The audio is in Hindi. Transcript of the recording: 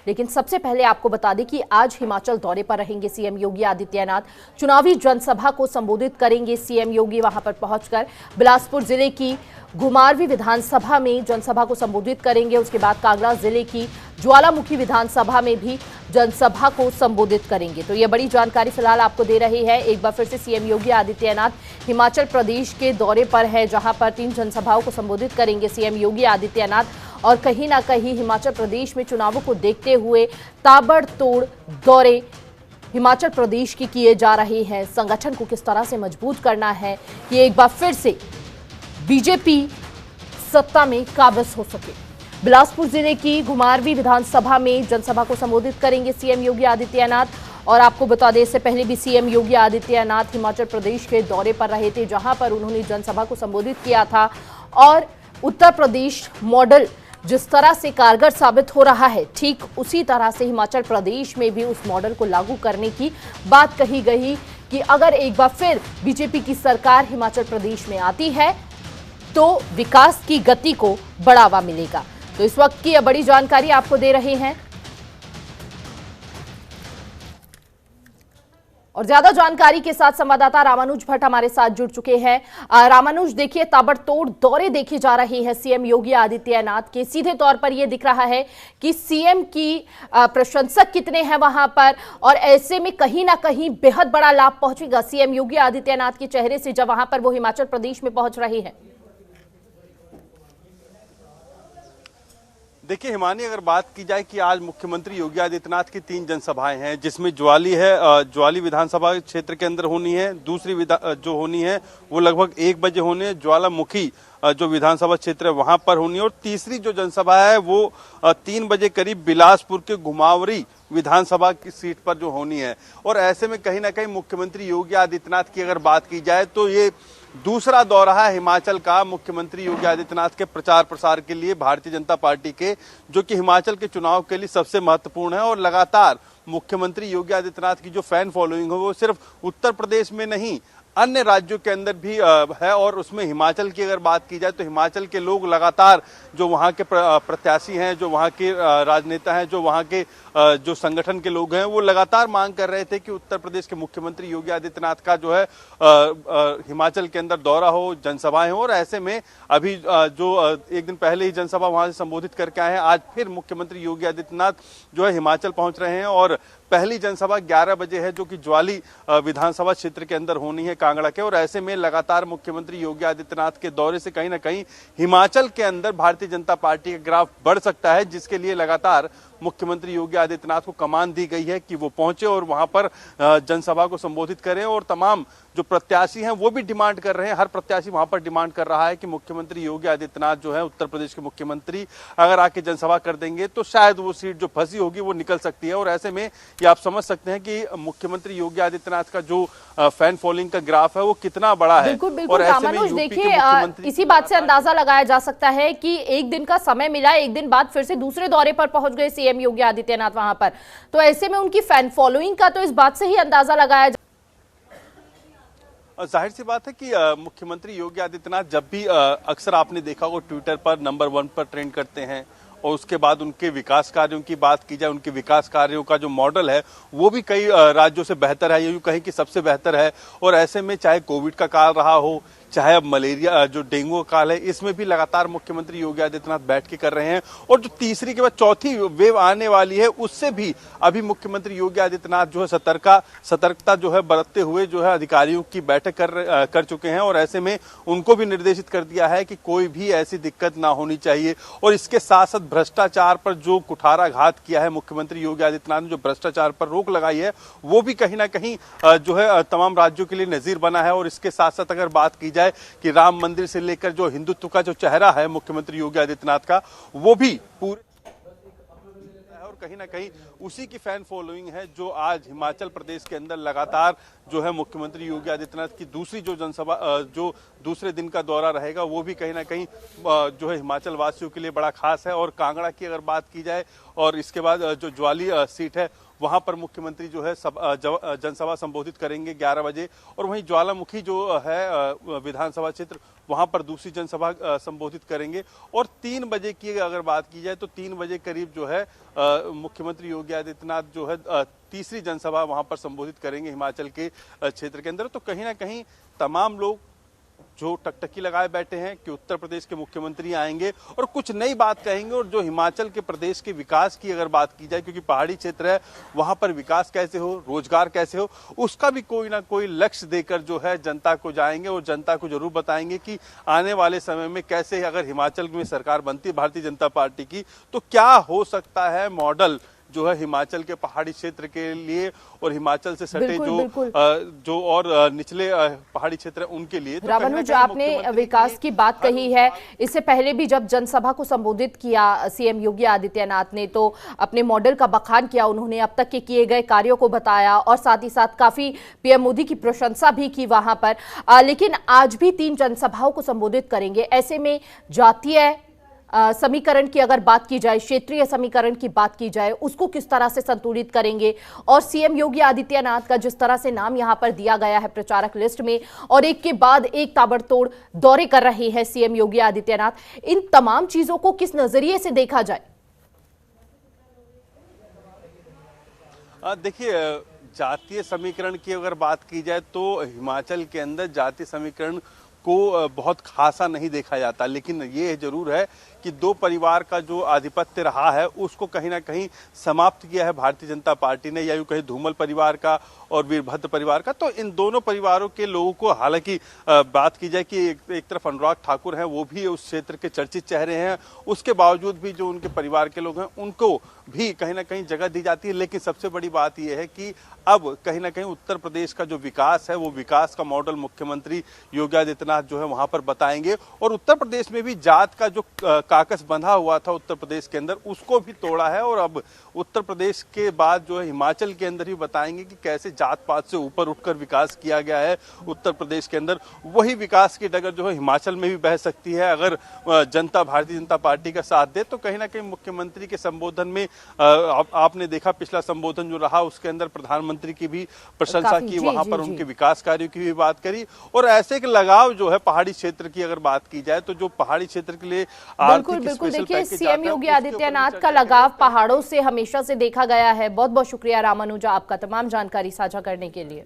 लेकिन सबसे पहले आपको बता दें कि आज हिमाचल दौरे पर रहेंगे सीएम योगी आदित्यनाथ। चुनावी जनसभा को संबोधित करेंगे सीएम योगी। वहां पर पहुंचकर बिलासपुर जिले की घुमारवीं विधानसभा में जनसभा को संबोधित करेंगे। उसके बाद कांगड़ा जिले की ज्वालामुखी विधानसभा में भी जनसभा को संबोधित करेंगे। तो ये बड़ी जानकारी फिलहाल आपको दे रही है। एक बार फिर से सीएम योगी आदित्यनाथ हिमाचल प्रदेश के दौरे पर है, जहां पर 3 जनसभाओं को संबोधित करेंगे सीएम योगी आदित्यनाथ। और कहीं ना कहीं हिमाचल प्रदेश में चुनावों को देखते हुए ताबड़तोड़ दौरे हिमाचल प्रदेश की किए जा रहे हैं। संगठन को किस तरह से मजबूत करना है कि एक बार फिर से बीजेपी सत्ता में काबिज हो सके। बिलासपुर जिले की घुमारवीं विधानसभा में जनसभा को संबोधित करेंगे सीएम योगी आदित्यनाथ। और आपको बता दें, इससे पहले भी सीएम योगी आदित्यनाथ हिमाचल प्रदेश के दौरे पर रहे थे, जहां पर उन्होंने जनसभा को संबोधित किया था। और उत्तर प्रदेश मॉडल जिस तरह से कारगर साबित हो रहा है, ठीक उसी तरह से हिमाचल प्रदेश में भी उस मॉडल को लागू करने की बात कही गई कि अगर एक बार फिर बीजेपी की सरकार हिमाचल प्रदेश में आती है तो विकास की गति को बढ़ावा मिलेगा। तो इस वक्त की यह बड़ी जानकारी आपको दे रहे हैं। और ज्यादा जानकारी के साथ संवाददाता रामानुज भट्ट हमारे साथ जुड़ चुके हैं। रामानुज, देखिए ताबड़तोड़ दौरे देखे जा रहे हैं सीएम योगी आदित्यनाथ के। सीधे तौर पर यह दिख रहा है कि सीएम की प्रशंसक कितने हैं वहां पर, और ऐसे में कहीं ना कहीं बेहद बड़ा लाभ पहुंचेगा सीएम योगी आदित्यनाथ के चेहरे से जब वहां पर वो हिमाचल प्रदेश में पहुंच रहे हैं। देखिए हिमानी, अगर बात की जाए कि आज मुख्यमंत्री योगी आदित्यनाथ की 3 जनसभाएं हैं, जिसमें ज्वाली विधानसभा क्षेत्र के अंदर होनी है, दूसरी जो होनी है वो लगभग 1 बजे होनी है, ज्वालामुखी जो विधानसभा क्षेत्र है वहां पर होनी है, और तीसरी जो जनसभा है वो 3 बजे करीब बिलासपुर के घुमावरी विधानसभा की सीट पर जो होनी है। और ऐसे में कहीं ना कहीं मुख्यमंत्री योगी आदित्यनाथ की अगर बात की जाए तो ये दूसरा दौरा है हिमाचल का मुख्यमंत्री योगी आदित्यनाथ के प्रचार प्रसार के लिए भारतीय जनता पार्टी के, जो कि हिमाचल के चुनाव के लिए सबसे महत्वपूर्ण है। और लगातार मुख्यमंत्री योगी आदित्यनाथ की जो फैन फॉलोइंग है वो सिर्फ उत्तर प्रदेश में नहीं, अन्य राज्यों के अंदर भी है। और उसमें हिमाचल की अगर बात की जाए तो हिमाचल के लोग लगातार, जो वहाँ के प्रत्याशी हैं, जो वहाँ के राजनेता हैं, जो वहाँ के जो संगठन के लोग हैं, वो लगातार मांग कर रहे थे कि उत्तर प्रदेश के मुख्यमंत्री योगी आदित्यनाथ का जो है हिमाचल के अंदर दौरा हो, जनसभाएं हो। और ऐसे में अभी जो एक दिन पहले ही जनसभा वहां से संबोधित करके आए हैं, आज फिर मुख्यमंत्री योगी आदित्यनाथ जो है हिमाचल पहुंच रहे हैं। और पहली जनसभा 11 बजे है, जो कि ज्वाली विधानसभा क्षेत्र के अंदर होनी है, कांगड़ा के। और ऐसे में लगातार मुख्यमंत्री योगी आदित्यनाथ के दौरे से कहीं ना कहीं हिमाचल के अंदर भारतीय जनता पार्टी का ग्राफ बढ़ सकता है, जिसके लिए लगातार मुख्यमंत्री योगी आदित्यनाथ को कमान दी गई है कि वो पहुंचे और वहां पर जनसभा को संबोधित करें। और तमाम जो प्रत्याशी हैं वो भी डिमांड कर रहे हैं, हर प्रत्याशी वहां पर डिमांड कर रहा है कि मुख्यमंत्री योगी आदित्यनाथ जो है उत्तर प्रदेश के मुख्यमंत्री अगर आके जनसभा कर देंगे तो शायद वो सीट जो फंसी होगी वो निकल सकती है। और ऐसे में ये आप समझ सकते हैं कि मुख्यमंत्री योगी आदित्यनाथ का जो फैन फॉलोइंग का ग्राफ है वो कितना बड़ा है। बिल्कुल बिल्कुल रामानुज, देखिए इसी बात से अंदाजा लगाया जा सकता है कि एक दिन का समय मिला, एक दिन बाद फिर से दूसरे दौरे पर पहुंच गए सीएम योगी आदित्यनाथ वहां पर, तो ऐसे में उनकी फैन फॉलोइंग का तो इस बात से ही अंदाजा लगाया जाहिर सी बात है कि मुख्यमंत्री योगी आदित्यनाथ जब भी अक्सर आपने देखा वो ट्विटर पर नंबर 1 पर ट्रेंड करते हैं। और उसके बाद उनके विकास कार्यों की बात की जाए, उनके विकास कार्यों का जो मॉडल है वो भी कई राज्यों से बेहतर है, यूं कहीं कि सबसे बेहतर है। और ऐसे में चाहे कोविड का काल रहा हो, चाहे अब मलेरिया जो डेंगू का काल है, इसमें भी लगातार मुख्यमंत्री योगी आदित्यनाथ बैठ के कर रहे हैं। और जो तीसरी के बाद चौथी वेव आने वाली है उससे भी अभी मुख्यमंत्री योगी आदित्यनाथ जो है सतर्कता जो है बरतते हुए जो है अधिकारियों की बैठक कर चुके हैं। और ऐसे में उनको भी निर्देशित कर दिया है कि कोई भी ऐसी दिक्कत ना होनी चाहिए। और इसके साथ साथ भ्रष्टाचार पर जो कुठाराघात किया है मुख्यमंत्री योगी आदित्यनाथ ने, जो भ्रष्टाचार पर रोक लगाई है, वो भी कहीं ना कहीं जो है तमाम राज्यों के लिए नजीर बना है। और इसके साथ साथ अगर बात की जाए कि राम मंदिर से लेकर जो हिंदुत्व का जो चेहरा है मुख्यमंत्री योगी आदित्यनाथ का, वो भी पूरे और कहीं ना कहीं उसी की फैन फॉलोइंग है जो आज हिमाचल प्रदेश के अंदर लगातार जो है मुख्यमंत्री योगी आदित्यनाथ की दूसरी जो जनसभा जो दूसरे दिन का दौरा रहेगा वो भी कहीं ना कहीं जो है हिमाचल वासियों के लिए बड़ा खास है। और कांगड़ा की अगर बात की जाए और इसके बाद जो ज्वाली सीट है वहां पर मुख्यमंत्री जो है जनसभा संबोधित करेंगे 11 बजे। और वहीं ज्वालामुखी जो है विधानसभा क्षेत्र, वहां पर दूसरी जनसभा संबोधित करेंगे। और 3 बजे की अगर बात की जाए तो 3 बजे करीब जो है मुख्यमंत्री योगी आदित्यनाथ जो है तीसरी जनसभा वहां पर संबोधित करेंगे हिमाचल के क्षेत्र के अंदर। तो कहीं ना कहीं तमाम लोग जो टकटकी लगाए बैठे हैं कि उत्तर प्रदेश के मुख्यमंत्री आएंगे और कुछ नई बात कहेंगे। और जो हिमाचल के प्रदेश के विकास की अगर बात की जाए, क्योंकि पहाड़ी क्षेत्र है, वहां पर विकास कैसे हो, रोजगार कैसे हो, उसका भी कोई ना कोई लक्ष्य देकर जो है जनता को जाएंगे और जनता को जरूर बताएंगे कि आने वाले समय में कैसे अगर हिमाचल में सरकार बनती है भारतीय जनता पार्टी की, तो क्या हो सकता है मॉडल जो है हिमाचल के पहाड़ी क्षेत्र के लिए और हिमाचल से सटे जो और निचले पहाड़ी क्षेत्र है उनके लिए। तो रामानुज, आपने विकास की बात कही है। इससे पहले भी जब जनसभा को संबोधित किया सीएम योगी आदित्यनाथ ने, तो अपने मॉडल का बखान किया। उन्होंने अब तक के किए गए कार्यों को बताया और साथ ही साथ काफी पीएम मोदी की प्रशंसा भी की वहां पर। लेकिन आज भी 3 जनसभाओं को संबोधित करेंगे। ऐसे में जातीय समीकरण की अगर बात की जाए, क्षेत्रीय समीकरण की बात की जाए, उसको किस तरह से संतुलित करेंगे? और सीएम योगी आदित्यनाथ का जिस तरह से नाम यहां पर दिया गया है प्रचारक लिस्ट में, और एक के बाद एक ताबड़तोड़ दौरे कर रहे हैं सीएम योगी आदित्यनाथ, इन तमाम चीजों को किस नजरिए से देखा जाए? देखिए, जातीय समीकरण की अगर बात की जाए तो हिमाचल के अंदर जातीय समीकरण को बहुत खासा नहीं देखा जाता। लेकिन ये जरूर है कि 2 परिवार का जो आधिपत्य रहा है उसको कहीं ना कहीं समाप्त किया है भारतीय जनता पार्टी ने, या यूं कहीं धूमल परिवार का और वीरभद्र परिवार का। तो इन दोनों परिवारों के लोगों को, हालांकि बात की जाए कि एक तरफ अनुराग ठाकुर हैं, वो भी उस क्षेत्र के चर्चित चेहरे हैं, उसके बावजूद भी जो उनके परिवार के लोग हैं उनको भी कहीं ना कहीं जगह दी जाती है। लेकिन सबसे बड़ी बात यह है कि अब कहीं ना कहीं उत्तर प्रदेश का जो विकास है, वो विकास का मॉडल मुख्यमंत्री योगी आदित्यनाथ जो है वहां पर बताएंगे। और उत्तर प्रदेश में भी जात का जो काकस बंधा हुआ था उत्तर प्रदेश के अंदर, उसको भी तोड़ा है। और अब उत्तर प्रदेश के बाद जो है हिमाचल के अंदर ही बताएंगे कि कैसे जात पात से ऊपर उठकर विकास किया गया है उत्तर प्रदेश के अंदर। वही विकास की डगर जो है हिमाचल में भी बह सकती है अगर जनता भारतीय जनता पार्टी का साथ दे। तो कहीं ना कहीं मुख्यमंत्री के संबोधन में आपने देखा, पिछला संबोधन जो रहा उसके अंदर प्रधानमंत्री की भी प्रशंसा की, वहां पर उनके विकास कार्यों की भी बात करी। और ऐसे एक लगाव जो है पहाड़ी क्षेत्र की अगर बात की जाए तो जो पहाड़ी क्षेत्र के लिए बिल्कुल देखिए, सीएम योगी आदित्यनाथ का लगाव पहाड़ों से हमेशा से देखा गया है। बहुत बहुत शुक्रिया रामानुजा आपका तमाम जानकारी साझा करने के लिए।